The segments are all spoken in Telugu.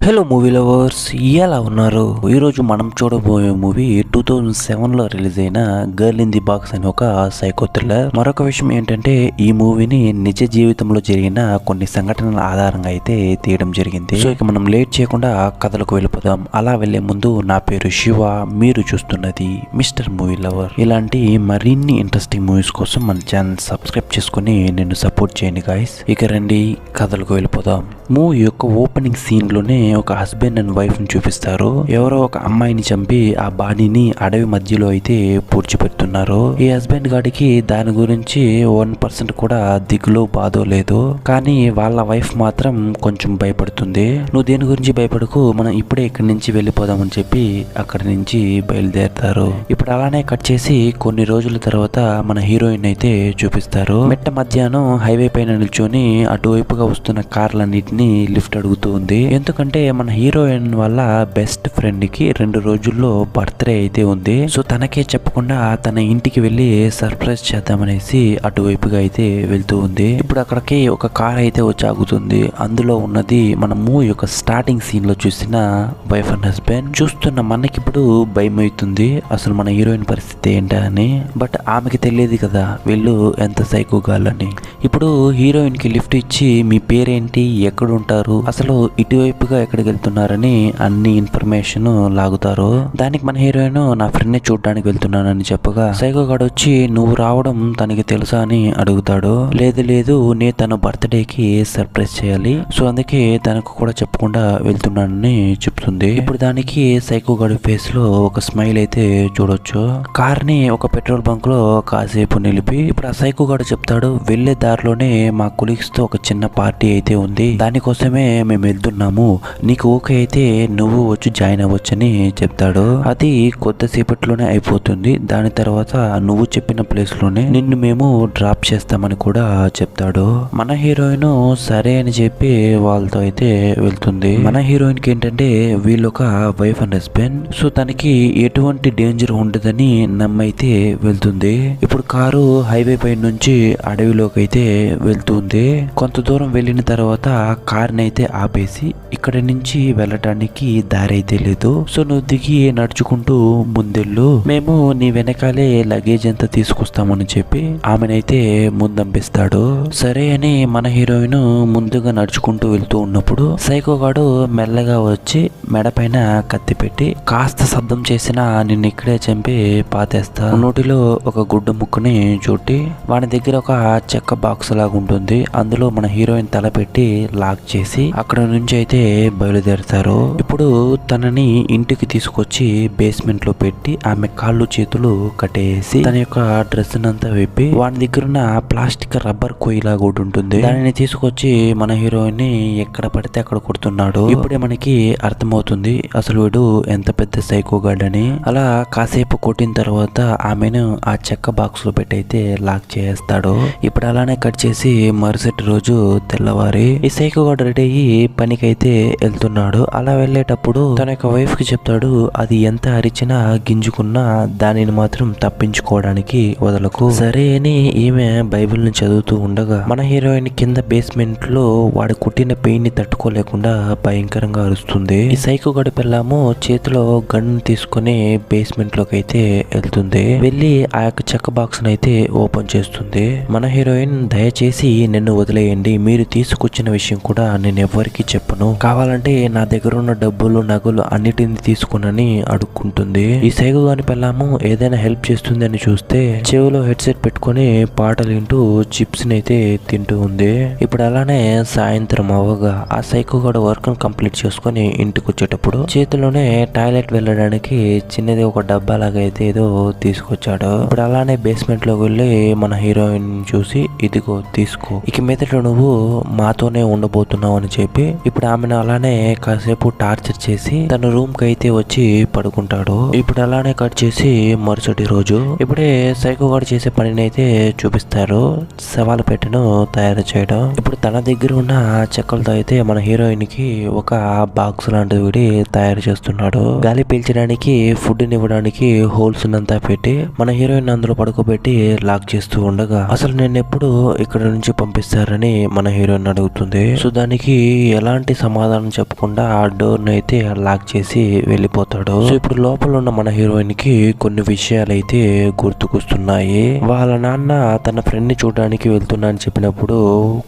హలో మూవీ లవర్స్, ఎలా ఉన్నారు? ఈరోజు మనం చూడబోయే మూవీ 2007లో రిలీజ్ అయిన గర్ల్ ఇన్ ది బాక్స్ అని ఒక సైకో థ్రిల్లర్. మరొక విషయం ఏంటంటే ఈ మూవీని నిజ జీవితంలో జరిగిన కొన్ని సంఘటనల ఆధారంగా అయితే తీయడం జరిగింది. సో ఇక మనం లేట్ చేయకుండా కథలకు వెళ్ళిపోదాం. అలా వెళ్లే ముందు నా పేరు శివ, మీరు చూస్తున్నది మిస్టర్ మూవీ లవర్. ఇలాంటి మరిన్ని ఇంట్రెస్టింగ్ మూవీస్ కోసం మన ఛానల్ సబ్స్క్రైబ్ చేసుకుని నన్ను సపోర్ట్ చేయండి గాయస్. ఇక రండి కథలకు వెళ్ళిపోదాం. మూవీ యొక్క ఓపెనింగ్ సీన్ లోనే ఒక హస్బెండ్ అండ్ వైఫ్ ని చూపిస్తారు. ఎవరో ఒక అమ్మాయిని చంపి ఆ బాడీని అడవి మధ్యలో అయితే పూడ్చిపెడుతున్నారు. ఈ హస్బెండ్ గాడికి దాని గురించి 1% కూడా దిగులు బాధో లేదు. కానీ వాళ్ళ వైఫ్ మాత్రం కొంచెం భయపడుతుంది. నువ్వు దేని గురించి భయపడకు, మనం ఇప్పుడే ఇక్కడి నుంచి వెళ్ళిపోదామని చెప్పి అక్కడి నుంచి బయలుదేరుతారు. ఇప్పుడు అలానే కట్ చేసి కొన్ని రోజుల తర్వాత మన హీరోయిన్ అయితే చూపిస్తారు. మెట్ట మధ్యాహ్నం హైవే పైన నిల్చొని అటువైపుగా వస్తున్న కార్లన్నిటిని లిఫ్ట్ అడుగుతూ ఉంది. ఎందుకంటే మన హీరోయిన్ వాళ్ళ బెస్ట్ ఫ్రెండ్ కి 2 రోజుల్లో బర్త్డే అయితే ఉంది. సో తనకే చెప్పకుండా తన ఇంటికి వెళ్ళి సర్ప్రైజ్ చేద్దామనేసి అటువైపుగా అయితే వెళ్తూ ఉంది. ఇప్పుడు అక్కడికి ఒక కార్ అయితే వచ్చి ఆగుతుంది. అందులో ఉన్నది మన మూవీ యొక్క స్టార్టింగ్ సీన్ లో చూసిన వైఫ్ అండ్ హస్బెండ్. చూస్తున్న మనకి ఇప్పుడు భయం అవుతుంది, అసలు మన హీరోయిన్ పరిస్థితి ఏంటా అని. బట్ ఆమెకి తెలియదు కదా వీళ్ళు ఎంత సైకోగాలని. ఇప్పుడు హీరోయిన్ కి లిఫ్ట్ ఇచ్చి మీ పేరేంటి, ఎక్కడ ఉంటారు, అసలు ఇటువైపుగా ఎక్కడికి వెళ్తున్నారని అన్ని ఇన్ఫర్మేషన్ లాగుతారు. దానికి మన హీరోయిన్ నా ఫ్రెండ్ ని చూడడానికి వెళ్తున్నానని చెప్పగా సైకో గాడు వచ్చి నువ్వు రావడం తనకి తెలుసా అని అడుగుతాడు. లేదు లేదు, నేను తన బర్త్డేకి సర్ప్రైజ్ చేయాలి, సో అందుకే తనకు కూడా చెప్పకుండా వెళ్తున్నానని చెప్తుంది. ఇప్పుడు దానికి సైకో గాడి ఫేస్ లో ఒక స్మైల్ అయితే చూడొచ్చు. కార్ ని ఒక పెట్రోల్ బంక్ లో కాసేపు నిలిపి ఇప్పుడు ఆ సైకో గాడు చెప్తాడు, వెళ్లే దారిలోనే మా కొలీగ్స్ తో ఒక చిన్న పార్టీ అయితే ఉంది, దానికోసమే మేము వెళ్తున్నాము, నీకు ఓకే అయితే నువ్వు వచ్చి జాయిన్ అవ్వచ్చని చెప్తాడు. అది కొద్దిసేపట్లోనే అయిపోతుంది. దాని తర్వాత నువ్వు చెప్పిన ప్లేస్ లోనే నిన్ను మేము డ్రాప్ చేస్తామని కూడా చెప్తాడు. మన హీరోయిన్ సరే అని చెప్పి వాళ్ళతో అయితే వెళ్తుంది. మన హీరోయిన్ కి ఏంటంటే వీళ్ళు ఒక వైఫ్ అండ్ హస్బెండ్, సో తనకి ఎటువంటి డేంజర్ ఉండదని నమ్మైతే వెళ్తుంది. ఇప్పుడు కారు హైవే పై నుంచి అడవిలోకి అయితే వెళ్తుంది. కొంత దూరం వెళ్ళిన తర్వాత కార్ని అయితే ఆపేసి ఇక్కడ నుంచి వెళ్ళటానికి దారి అయితే లేదు, సో నువ్వు దిగి నడుచుకుంటూ ముందెళ్ళు, మేము నీ వెనకాలే లగేజ్ అంతా తీసుకొస్తామని చెప్పి ఆమెనైతే ముందంపిస్తాడు. సరే అని మన హీరోయిన్ ముందుగా నడుచుకుంటూ వెళ్తూ ఉన్నప్పుడు సైకో గాడు మెల్లగా వచ్చి మెడ పైన కత్తి పెట్టి కాస్త శబ్దం చేసినా నిన్ను ఇక్కడే చంపి పాతేస్తా, నోటిలో ఒక గుడ్డ ముక్కుని చూటి వాడి దగ్గర ఒక చెక్క బాక్స్ లాగా ఉంటుంది, అందులో మన హీరోయిన్ తల పెట్టి లాక్ చేసి అక్కడ నుంచి అయితే బయలుదేరుతారు. ఇప్పుడు తనని ఇంటికి తీసుకొచ్చి బేస్మెంట్ లో పెట్టి ఆమె కాళ్ళు చేతులు కట్టేసి తన యొక్క డ్రెస్ అంతా విప్పి వాడి దగ్గర ఉన్న ప్లాస్టిక్ రబ్బర్ కొయ్యలాగా ఒకటి ఉంటుంది, దానిని తీసుకొచ్చి మన హీరోయిన్ ని ఎక్కడ పడితే అక్కడ కొడుతున్నాడు. ఇప్పుడే మనకి అర్థమవుతుంది అసలు వీడు ఎంత పెద్ద సైకో గాడ్ అని. అలా కాసేపు కొట్టిన తర్వాత ఆమెను ఆ చెక్క బాక్స్ లో పెట్టి అయితే లాక్ చేస్తాడు. ఇప్పుడు అలానే కట్ చేసి మరుసటి రోజు తెల్లవారి ఈ సైకో గాడ్ రెడీ అయ్యి పనికైతే వెళ్తున్నాడు. అలా వెళ్ళేటప్పుడు తన యొక్క వైఫ్ కి చెప్తాడు, అది ఎంత అరిచినా గింజుకున్నా దానిని మాత్రం తప్పించుకోవడానికి వదలకు. సరే అని ఈమె బైబిల్ ని చదువుతూ ఉండగా మన హీరోయిన్ కింద బేస్మెంట్ లో వాడు కుట్టిన పెయిన్ ని తట్టుకోలేకుండా భయంకరంగా అరుస్తుంది. ఈ సైకో గడి పిల్లము చేతిలో గన్ తీసుకుని బేస్మెంట్ లోకి అయితే వెళ్తుంది. వెళ్ళి ఆ యొక్క చెక్క బాక్స్ అయితే ఓపెన్ చేస్తుంది. మన హీరోయిన్ దయచేసి నిన్ను వదిలేయండి, మీరు తీసుకొచ్చిన విషయం కూడా నేను ఎవరికి చెప్పను, కావాలంటే నా దగ్గర ఉన్న డబ్బులు నగలు అన్నిటిని తీసుకునని అడుక్కుంటుంది. ఈ సైకో గాని పిల్లము ఏదైనా హెల్ప్ చేస్తుంది అని చూస్తే చెవిలో హెడ్సెట్ పెట్టుకుని పాటలు వింటూ చిప్స్ ని అయితే తింటూ ఉంది. ఇప్పుడు అలానే సాయంత్రం అవ్వగా ఆ సైకో గాడు వర్క్ కంప్లీట్ చేసుకుని ఇంటికి వచ్చేటప్పుడు చేతిలోనే టాయిలెట్ వెళ్ళడానికి చిన్నది ఒక డబ్బా లాగా అయితే ఏదో తీసుకొచ్చాడు. ఇప్పుడు అలానే బేస్మెంట్ లోకి వెళ్ళి మన హీరోయిన్ చూసి ఇదిగో తీసుకో, ఇక మీదట నువ్వు మాతోనే ఉండబోతున్నావు అని చెప్పి ఇప్పుడు ఆమెను అలానే కాసేపు టార్చర్ చేసి తన రూమ్ కి అయితే వచ్చి పడుకుంటాడు. ఇప్పుడు అలానే కట్ చేసి మరుసటి రోజు ఇప్పుడే సైకో గాడు చేసే పనిని అయితే చూపిస్తారు, శవాల పెట్టెను తయారు చేయడం. ఇప్పుడు తన దగ్గర ఉన్న చెక్కలతో అయితే మన హీరోయిన్ కి ఒక బాక్స్ లాంటిది అనేటివి తయారు చేస్తున్నాడు. గాలి పీల్చడానికి ఫుడ్ ఇవ్వడానికి హోల్స్ అంతా పెట్టి మన హీరోయిన్ అందులో పడుకోబెట్టి లాక్ చేస్తూ ఉండగా అసలు నేను ఎప్పుడు ఇక్కడ నుంచి పంపిస్తారని మన హీరోయిన్ అడుగుతుంది. సో దానికి ఎలాంటి సమాధానం చెప్పకుండా ఆ డోర్ ని అయితే లాక్ చేసి వెళ్ళిపోతాడు. సో ఇప్పుడు లోపల ఉన్న మన హీరోయిన్ కి కొన్ని విషయాలు అయితే గుర్తుకొస్తున్నాయి. వాళ్ళ నాన్న తన ఫ్రెండ్ ని చూడడానికి వెళ్తున్నా అని చెప్పినప్పుడు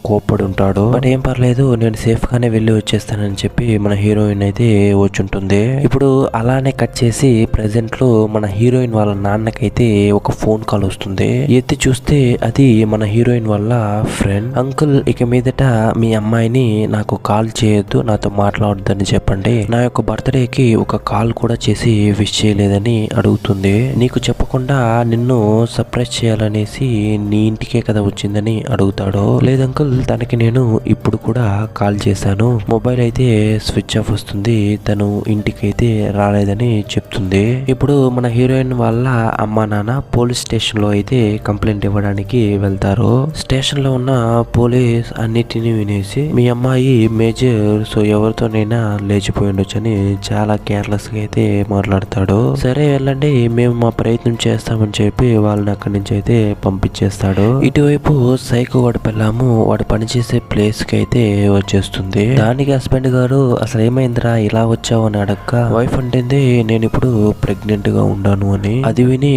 కోప్పడి ఉంటాడు. బట్ ఏం పర్లేదు నేను సేఫ్ గానే వెళ్ళి వచ్చేస్తానని చెప్పి మన హీరోయిన్ అయితే వచ్చుంటుంది. ఇప్పుడు అలానే కట్ చేసి ప్రెసెంట్ లో మన హీరోయిన్ వాళ్ళ నాన్నకైతే ఒక ఫోన్ కాల్ వస్తుంది. ఎత్తి చూస్తే అది మన హీరోయిన్ వాళ్ళ ఫ్రెండ్. అంకుల్ ఇక మీదట మీ అమ్మాయిని నాకు కాల్ చేయొద్దు, నాతో మాట్లాడొద్దని చెప్పండి. నా యొక్క బర్త్డేకి ఒక కాల్ కూడా చేసి విష్ చేయలేదని అడుగుతుంది. నీకు చెప్పకుండా నిన్ను సర్ప్రైజ్ చేయాలనేసి నీ ఇంటికే కదా వచ్చిందని అడుగుతాడు. లేదు అంకుల్ తనకి నేను ఇప్పుడు కూడా కాల్ చేశాను, మొబైల్ అయితే స్విచ్ ఆఫ్ వస్తుంది, తను ఇంటికి అయితే రాలేదని చెప్తుంది. ఇప్పుడు మన హీరోయిన్ వాళ్ళ అమ్మా నాన్న పోలీస్ స్టేషన్ లో అయితే కంప్లైంట్ ఇవ్వడానికి వెళ్తారు. స్టేషన్ లో ఉన్న పోలీస్ అన్నిటిని వినేసి మీ అమ్మాయి మేజర్, సో ఎవరితోనైనా లేచిపోయి ఉండొచ్చని చాలా కేర్లెస్ గా అయితే మాట్లాడతాడు. సరే వెళ్ళండి మేము మా ప్రయత్నం చేస్తామని చెప్పి వాళ్ళని అక్కడి నుంచి అయితే పంపించేస్తాడు. ఇటువైపు సైకో వాడి పిల్లము వాడు పనిచేసే ప్లేస్ కి అయితే వచ్చేస్తుంది. దానికి హస్బెండ్ గారు అసలు ఏమైందిరా ఇలా వచ్చావు అని అడగక వైఫ్ అంటుంది నేను ఇప్పుడు ప్రెగ్నెంట్ గా ఉన్నాను అని. అది విని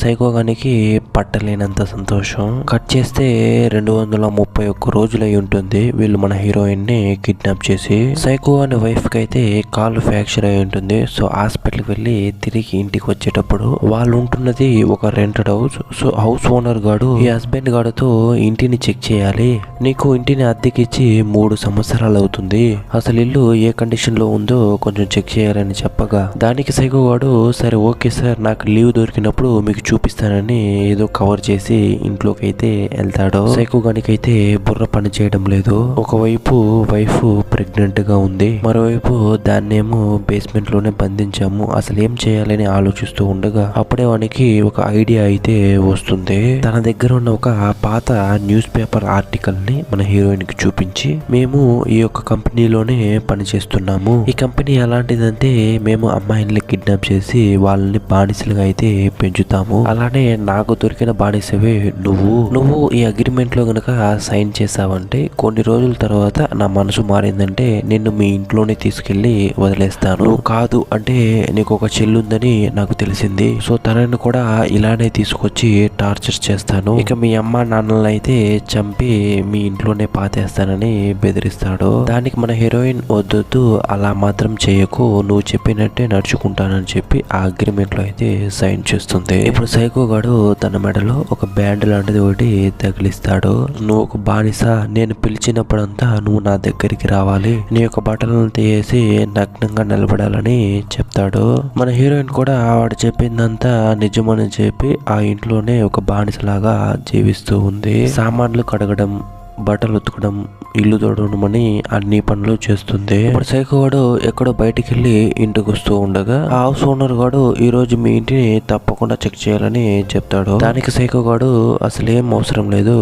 సైకో గానికి పట్టలేనంత సంతోషం. కట్ చేస్తే 231 రోజులు అయి ఉంటుంది వీళ్ళు మన హీరోయిన్ ని కిడ్నాప్ చేసి. సైకో అనే వైఫ్ కి అయితే కాలు ఫ్రాక్చర్ అయి ఉంటుంది. సో హాస్పిటల్ కి వెళ్ళి తిరిగి ఇంటికి వచ్చేటప్పుడు వాళ్ళు ఉంటున్నది ఒక rented house. So house owner గాడు ఈ హస్బెండ్ గాడుతో ఇంటిని చెక్ చేయాలి, నీకు ఇంటిని అద్దెకిచ్చి 3 సంవత్సరాలు అవుతుంది, అసలు ఇల్లు ఏ కండిషన్ లో ఉందో కొంచెం చెక్ చేయాలని చెప్పగా దానికి సైకో గాడు సరే ఓకే సార్ నాకు లీవ్ దొరికినప్పుడు మీకు చూపిస్తానని ఏదో కవర్ చేసి ఇంట్లోకి అయితే వెళ్తాడు. సైకో గానికైతే బుర్ర పని చేయడం లేదు. ఒకవైపు వైఫ్ ప్రెగ్నెంట్ గా ఉంది, మరోవైపు దాన్నేమో బేస్మెంట్ లోనే బంధించాము, అసలు ఏం చేయాలని ఆలోచిస్తూ ఉండగా అప్పుడే వానికి ఒక ఐడియా అయితే వస్తుంది. తన దగ్గర ఉన్న ఒక పాత న్యూస్ పేపర్ ఆర్టికల్ ని మన హీరోయిన్ కి చూపించి మేము ఈ యొక్క కంపెనీలోనే పనిచేస్తున్నాము, ఈ కంపెనీ ఎలాంటిదంటే మేము అమ్మాయిల్ని కిడ్నాప్ చేసి వాళ్ళని బానిసలుగా అయితే పెంచుతాము, అలానే నాకు దొరికిన బానిసవే నువ్వు ఈ అగ్రిమెంట్ లో గనక సైన్ చేసావంటే కొన్ని రోజుల తర్వాత నా మనసు మారిందంటే నిన్ను మీ ఇంట్లోనే తీసుకెళ్లి వదిలేస్తాను, కాదు అంటే నీకు ఒక చెల్లుందని నాకు తెలిసింది, సో తనని కూడా ఇలానే తీసుకొచ్చి టార్చర్ చేస్తాను, ఇక మీ అమ్మ నాన్నలను అయితే చంపి మీ ఇంట్లోనే పాతేస్తానని బెదిరిస్తాడు. దానికి మన హీరోయిన్ వద్దు అలా మాత్రం చేయకు, నువ్వు చెప్పినట్టే నడుచుకుంటానని చెప్పి ఆ అగ్రిమెంట్ లో అయితే సైన్ చేస్తుంది. ఇప్పుడు సైకో గాడు తన మెడలో ఒక బ్యాండ్ లాంటిది ఒకటి తగిలిస్తాడు. నువ్వు ఒక బానిస, నేను పిలిచినప్పుడంతా నువ్వు నా దగ్గరికి రావాలి, నీ యొక్క బట్టలను తీసి నగ్నంగా నిలబడాలని చెప్తాడు. మన హీరోయిన్ కూడా వాడు చెప్పిందంతా నిజమని చెప్పి ఆ ఇంట్లోనే ఒక బానిసలాగా జీవిస్తూ ఉంది. సామాన్లు కడగడం, బట్టలు ఉతకడం, ఇల్లు తోడడం అని అన్ని పనులు చేస్తుంది. ఇప్పుడు సైకో వాడు ఎక్కడో బయటికి వెళ్ళి ఇంటికి వస్తూ ఉండగా ఆ హౌస్ ఓనర్ గాడు ఈ రోజు మీ ఇంటిని తప్పకుండా చెక్ చేయాలని చెప్తాడు. దానికి సైకో గాడు అసలు ఏం అవసరం లేదు,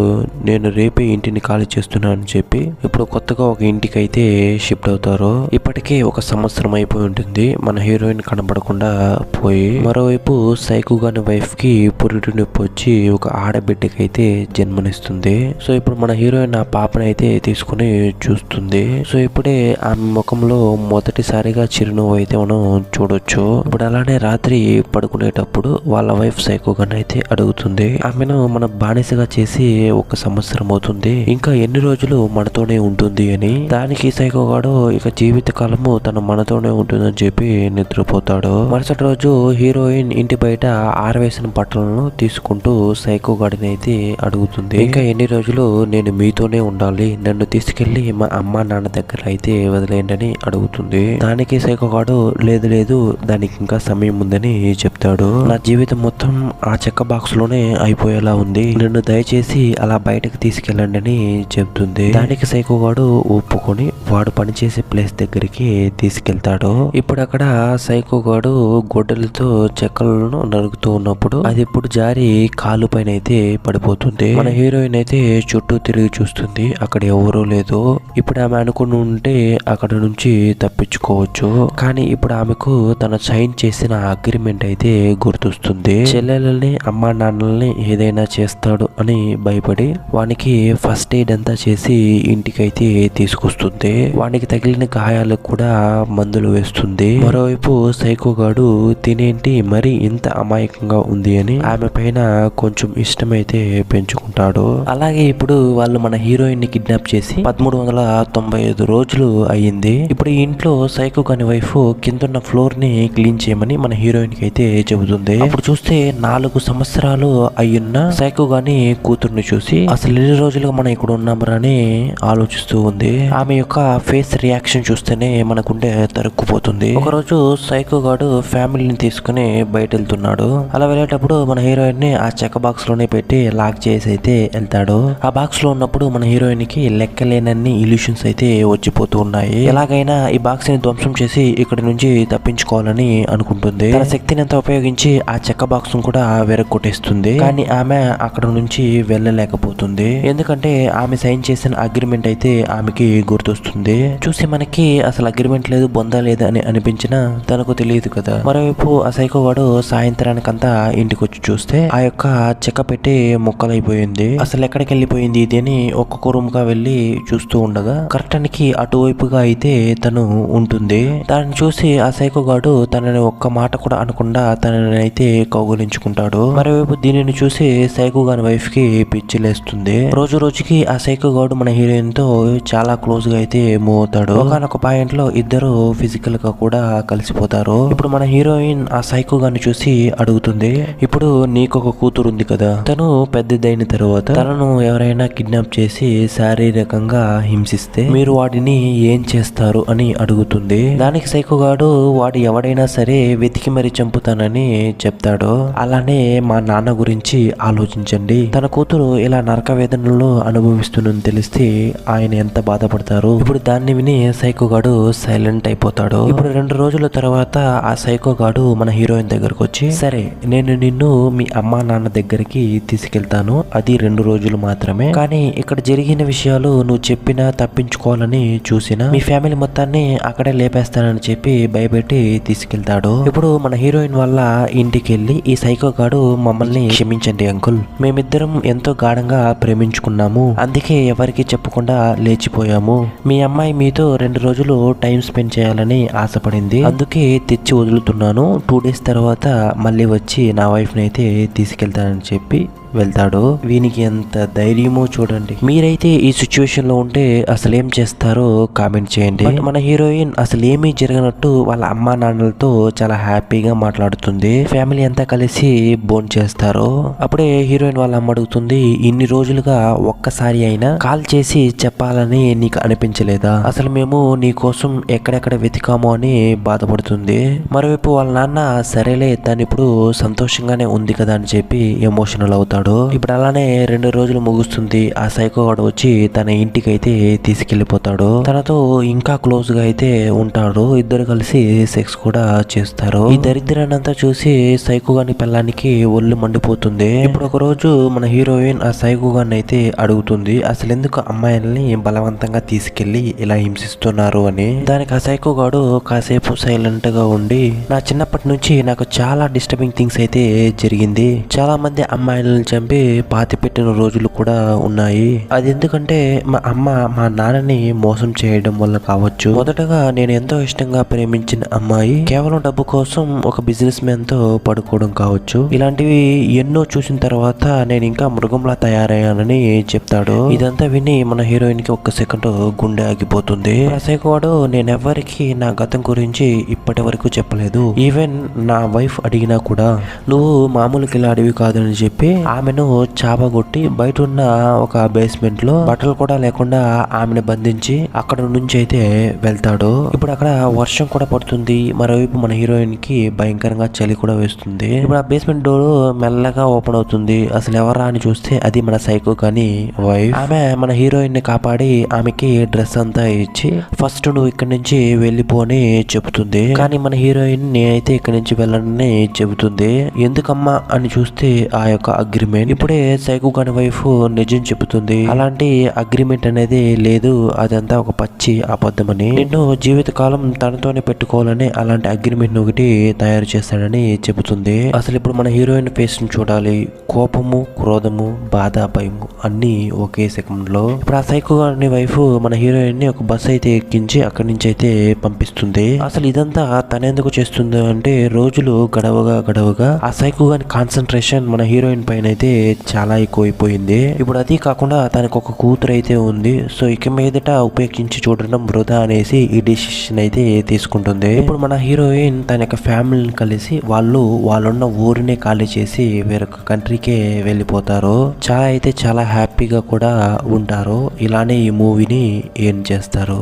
నేను రేపే ఇంటిని ఖాళీ చేస్తున్నాను అని చెప్పి ఇప్పుడు కొత్తగా ఒక ఇంటికి అయితే షిఫ్ట్ అవుతారు. ఇప్పటికే 1 సంవత్సరం అయిపోయి ఉంటుంది మన హీరోయిన్ కనబడకుండా పోయి. మరోవైపు సైకో గాని వైఫ్ కి పురిటి నొప్పి వచ్చి ఒక ఆడబిడ్డకి అయితే జన్మనిస్తుంది. సో ఇప్పుడు మన హీరోయిన్ ఆ పాపని అయితే తీసుకుని చూస్తుంది. సో ఇప్పుడే ఆమె ముఖంలో మొదటిసారిగా చిరునవ్వు అయితే మనం చూడొచ్చు. ఇప్పుడు అలానే రాత్రి పడుకునేటప్పుడు వాళ్ళ వైఫ్ సైకో గాని అయితే అడుగుతుంది, ఆమెను మన బానిసగా చేసి 1 సంవత్సరం అవుతుంది, ఇంకా ఎన్ని రోజులు మనతోనే ఉంటుంది అని. దానికి సైకో గాడు ఇక జీవిత కాలము తను మనతోనే ఉంటుందని చెప్పి నిద్రపోతాడు. మరుసటి రోజు హీరోయిన్ ఇంటి బయట ఆరవేసిన బట్టలను తీసుకుంటూ సైకో గాడిని అయితే అడుగుతుంది, ఇంకా ఎన్ని రోజులు నేను మీతోనే ఉండాలి, నన్ను తీసుకెళ్లి మా అమ్మ నాన్న దగ్గర అయితే వదిలేయండి అని అడుగుతుంది. దానికి సైకో గాడు లేదు దానికి ఇంకా సమయం ఉందని చెప్తాడు. నా జీవితం మొత్తం ఆ చెక్క బాక్స్ లోనే అయిపోయేలా ఉంది, నన్ను దయచేసి అలా బయటకు తీసుకెళ్ళండి అని చెప్తుంది. దానికి సైకో గాడు ఒప్పుకొని వాడు పనిచేసే ప్లేస్ దగ్గరికి తీసుకెళ్తాడు. ఇప్పుడు అక్కడ సైకో గాడు గొడ్డలతో చెక్కలను నరుకుతూ ఉన్నప్పుడు అది ఇప్పుడు జారి కాలు పైన అయితే పడిపోతుంది. మన హీరోయిన్ అయితే చుట్టూ తిరిగి చూస్తుంది. అక్కడ ఎవరూ లేదు. ఇప్పుడు ఆమె అనుకుని ఉంటే అక్కడ నుంచి తప్పించుకోవచ్చు. కానీ ఇప్పుడు ఆమెకు తన సైన్ చేసిన అగ్రిమెంట్ అయితే గుర్తొస్తుంది. చెల్లెలని అమ్మా నాన్నల్ని ఏదైనా చేస్తాడు అని భయపడి వానికి ఫస్ట్ ఎయిడ్ అంతా చేసి ఇంటికైతే తీసుకొస్తుంది. వానికి తగిలిన గాయాలకు కూడా మందులు వేస్తుంది. మరోవైపు సైకోగాడు తినేంటి మరి ఇంత అమాయకంగా ఉంది అని ఆమె పైన కొంచెం ఇష్టమైతే పెంచుకుంటాడు. అలాగే ఇప్పుడు వాళ్ళు మన హీరోయిన్ ని కిడ్నాప్ చేసి 1395 రోజులు అయ్యింది. ఇప్పుడు ఈ ఇంట్లో సైకో గాని వైఫ్ కిందున్న ఫ్లోర్ ని క్లీన్ చేయమని మన హీరోయిన్ కి అయితే చెబుతుంది. అప్పుడు చూస్తే 4 సంవత్సరాలు అయ్యున్న సైకో గాని కూతుర్ని చూసి అసలు ఎన్ని రోజులుగా మనం ఇక్కడ ఉన్నామని ఆలోచిస్తూ ఉంది. ఆమె యొక్క ఫేస్ రియాక్షన్ చూస్తేనే మనకుండే తరుక్కుపోతుంది. ఒకరోజు సైకో గాడు ఫ్యామిలీని తీసుకుని బయట వెళ్తున్నాడు. అలా వెళ్ళేటప్పుడు మన హీరోయిన్ ని ఆ చెక్క బాక్స్ లోనే పెట్టి లాక్ చేసి అయితే వెళ్తాడు. ఆ బాక్స్ లో ఉన్నప్పుడు మన హీరోయిన్ కి లెక్కలేనన్ని ఇల్యూషన్స్ అయితే వచ్చిపోతూ ఉన్నాయి. ఎలాగైనా ఈ బాక్స్ ని ధ్వంసం చేసి ఇక్కడ నుంచి తప్పించుకోవాలని అనుకుంటుంది. తన శక్తిని అంతా ఉపయోగించి ఆ చెక్క బాక్స్ ను కూడా వెరగొట్టేస్తుంది. కానీ ఆమె అక్కడ నుంచి వెళ్ళలేకపోతుంది. ఎందుకంటే ఆమె సైన్ చేసిన అగ్రిమెంట్ అయితే ఆమెకి గుర్తొస్తుంది. చూసి మనకి అసలు అగ్రిమెంట్ లేదు బొందా లేదు అని అనిపించినా తనకు తెలియదు కదా. మరోవైపు ఆ సైకో వాడు సాయంత్రానికంతా ఇంటికి వచ్చి చూస్తే ఆ యొక్క చెక్క పెట్టి ముక్కలైపోయింది. అసలు ఎక్కడికి వెళ్ళిపోయింది ఇది అని ఒక్కొక్క రూమ్ గా వెళ్ళి చూస్తూ ఉండగా కర్టన్కి అటువైపుగా అయితే తను ఉంటుంది. దాన్ని చూసి ఆ సైకో గాడు తనని ఒక్క మాట కూడా అనకుండా తనని అయితే కౌగులించుకుంటాడు. మరోవైపు దీనిని చూసి సైకో గాని వైఫ్ కి పిచ్చి లేస్తుంది. రోజు రోజుకి ఆ సైకో గాడు మన హీరోయిన్ తో చాలా క్లోజ్ గా అయితే మూవ్ అవుతాడు. ఒకనొక పాయింట్ లో ఇద్దరు ఫిజికల్ గా కూడా కలిసిపోతారు. ఇప్పుడు మన హీరోయిన్ ఆ సైకో గాని చూసి అడుగుతుంది, ఇప్పుడు నీకు ఒక కూతురు ఉంది కదా, తను పెద్దదైన తర్వాత తనను ఎవరైనా కిడ్నాప్ చేసి శారీరకంగా హింసిస్తే మీరు వాడిని ఏం చేస్తారు అని అడుగుతుంది. దానికి సైకో గాడు వాడు ఎవడైనా సరే వెతికి మరి చంపుతానని చెప్తాడు. అలానే మా నాన్న గురించి ఆలోచించండి. తన కూతురు ఇలా నరక వేదనలో అనుభవిస్తుందని తెలిస్తే ఆయన ఎంత బాధపడతారు. ఇప్పుడు దాన్ని విని సైకో గాడు సైలెంట్ అయిపోతాడు. ఇప్పుడు 2 రోజుల తర్వాత ఆ సైకో గాడు మన హీరోయిన్ దగ్గరకు వచ్చి, సరే నేను నిన్ను మీ అమ్మా నాన్న దగ్గరికి తీసుకెళ్తాను, అది 2 రోజులు మాత్రమే, కానీ ఇక్కడ జరిగిన విషయాలు నువ్వు చెప్పినా తప్పించుకోవాలని చూసినా మీ ఫ్యామిలీ మొత్తాన్ని అక్కడే లేపేస్తానని చెప్పి భయపెట్టి తీసుకెళ్తాడు. ఇప్పుడు మన హీరోయిన్ వాళ్ళ ఇంటికి వెళ్ళి ఈ సైకో గాడు మమ్మల్ని క్షమించండి అంకుల్, మేమిద్దరం ఎంతో గాఢంగా ప్రేమించుకున్నాము, అందుకే ఎవరికి చెప్పకుండా లేచిపోయాము. మీ అమ్మాయి మీతో 2 రోజులు టైం స్పెండ్ చేయాలని ఆశపడింది, అందుకే తెచ్చి వదులుతున్నాను. 2 డేస్ తర్వాత మళ్ళీ వచ్చి నా వైఫ్ ని అయితే తీసుకెళ్తానని చెప్పి వెళ్తాడు. వీనికి ఎంత ధైర్యమో చూడండి. మీరైతే ఈ సిచ్యువేషన్ లో ఉంటే అసలు ఏం చేస్తారో కామెంట్ చేయండి. మన హీరోయిన్ అసలు ఏమీ జరగనట్టు వాళ్ళ అమ్మా నాన్నలతో చాలా హ్యాపీగా మాట్లాడుతుంది. ఫ్యామిలీ అంతా కలిసి బోన్ చేస్తారు. అప్పుడే హీరోయిన్ వాళ్ళ అమ్మ అడుగుతుంది, ఇన్ని రోజులుగా ఒక్కసారి అయినా కాల్ చేసి చెప్పాలని నీకు అనిపించలేదా? అసలు మేము నీ కోసం ఎక్కడెక్కడ వెతికామో అని బాధపడుతుంది. మరోవైపు వాళ్ళ నాన్న సరేలే తను ఇప్పుడు సంతోషంగానే ఉంది కదా అని చెప్పి ఎమోషనల్ అవుతాడు. ఇప్పుడు అలానే 2 రోజులు ముగుస్తుంది. ఆ సైకో వాడు వచ్చి తన ఇంటికి అయితే తీసుకెళ్లిపోతాడు. తనతో ఇంకా క్లోజ్ గా అయితే ఉంటాడు. ఇద్దరు కలిసి సెక్స్ కూడా చేస్తారు. ఈ దరిద్రాన్నంతా చూసి సైకో గాని పిల్లానికి ఒళ్ళు మండిపోతుంది. ఇప్పుడు ఒక రోజు మన హీరోయిన్ ఆ సైకో గాని అయితే అడుగుతుంది, అసలు ఎందుకు అమ్మాయిల్ని బలవంతంగా తీసుకెళ్లి ఇలా హింసిస్తున్నారు అని. దానికి ఆ సైకో గాడు కాసేపు సైలెంట్ గా ఉండి, నా చిన్నప్పటి నుంచి నాకు చాలా డిస్టర్బింగ్ థింగ్స్ అయితే జరిగింది, చాలా మంది అమ్మాయిలను చంపి పాతి పెట్టిన రోజులు కూడా ఉన్నాయి. అది ఎందుకంటే మా అమ్మ మా నాన్నని మోసం చేయడం వల్ల కావచ్చు. మొదటగా నేను ఎంతో ఇష్టంగా ప్రేమించిన అమ్మాయి కేవలం డబ్బు కోసం ఒక బిజినెస్ మ్యాన్ తో పడుకోవడం కావచ్చు. ఇలాంటివి ఎన్నో చూసిన తర్వాత నేను ఇంకా మృగంలా తయారయ్యానని చెప్తాడు. ఇదంతా విని మన హీరోయిన్ కి ఒక్క సెకండ్ గుండె ఆగిపోతుంది. సైకోవాడు నేనెవ్వరికి నా గతం గురించి ఇప్పటి వరకు చెప్పలేదు, ఈవెన్ నా వైఫ్ అడిగినా కూడా నువ్వు మామూలు కిలాడివి కాదని చెప్పి ఆమెను చాపగొట్టి బయట ఉన్న ఒక బేస్మెంట్ లో బట్టలు కూడా లేకుండా ఆమెను బంధించి అక్కడ నుంచి అయితే వెళ్తాడు. ఇప్పుడు అక్కడ వర్షం కూడా పడుతుంది. మరోవైపు మన హీరోయిన్ కి భయంకరంగా చలి కూడా వేస్తుంది. ఇప్పుడు ఆ బేస్మెంట్ డోర్ మెల్లగా ఓపెన్ అవుతుంది. అసలు ఎవరా అని చూస్తే అది మన సైకో కానీ వైఫ్. ఆమె మన హీరోయిన్ ని కాపాడి ఆమెకి డ్రెస్ అంతా ఇచ్చి ఫస్ట్ నువ్వు ఇక్కడి నుంచి వెళ్ళిపోని చెప్తుంది. కానీ మన హీరోయిన్ నేనైతే ఇక్కడి నుంచి వెళ్ళనని చెబుతుంది. ఎందుకమ్మా అని చూస్తే ఆ యొక్క అగ్రిమెంట్. ఇప్పుడే సైకో గాని వైఫ్ నిజం చెబుతుంది. అలాంటి అగ్రిమెంట్ అనేది లేదు, అదంతా ఒక పచ్చి అబద్ధమని. నిన్ను జీవితకాలం తనతోనే పెట్టుకోవాలని అలాంటి అగ్రిమెంట్ ఒకటి తయారు చేస్తాడని చెబుతుంది. అసలు ఇప్పుడు మన హీరోయిన్ ఫేస్ ని చూడాలి. కోపము, క్రోధము, బాధ, భయము అన్ని ఒకే సెకండ్ లో. ఇప్పుడు ఆ సైకో గాని వైఫ్ మన హీరోయిన్ ని ఒక బస్ అయితే ఎక్కించి అక్కడి నుంచి అయితే పంపిస్తుంది. అసలు ఇదంతా తనెందుకు చేస్తుంది అంటే రోజులు గడవగా ఆ సైకో గాని కాన్సన్ట్రేషన్ మన హీరోయిన్ పైన అయితే చాలా ఎక్కువైపోయింది. ఇప్పుడు అది కాకుండా తనకు ఒక కూతురు అయితే ఉంది. సో ఇక మీదట ఉపయోగించి చూడడం వృధా అనేసి ఈ డిసిషన్ అయితే తీసుకుంటుంది. ఇప్పుడు మన హీరోయిన్ తన యొక్క ఫ్యామిలీని కలిసి వాళ్ళున్న ఊరినే ఖాళీ చేసి వేరొక కంట్రీకే వెళ్ళిపోతారు. చాలా హ్యాపీగా కూడా ఉంటారు. ఇలానే ఈ మూవీని ఏం చేస్తారు.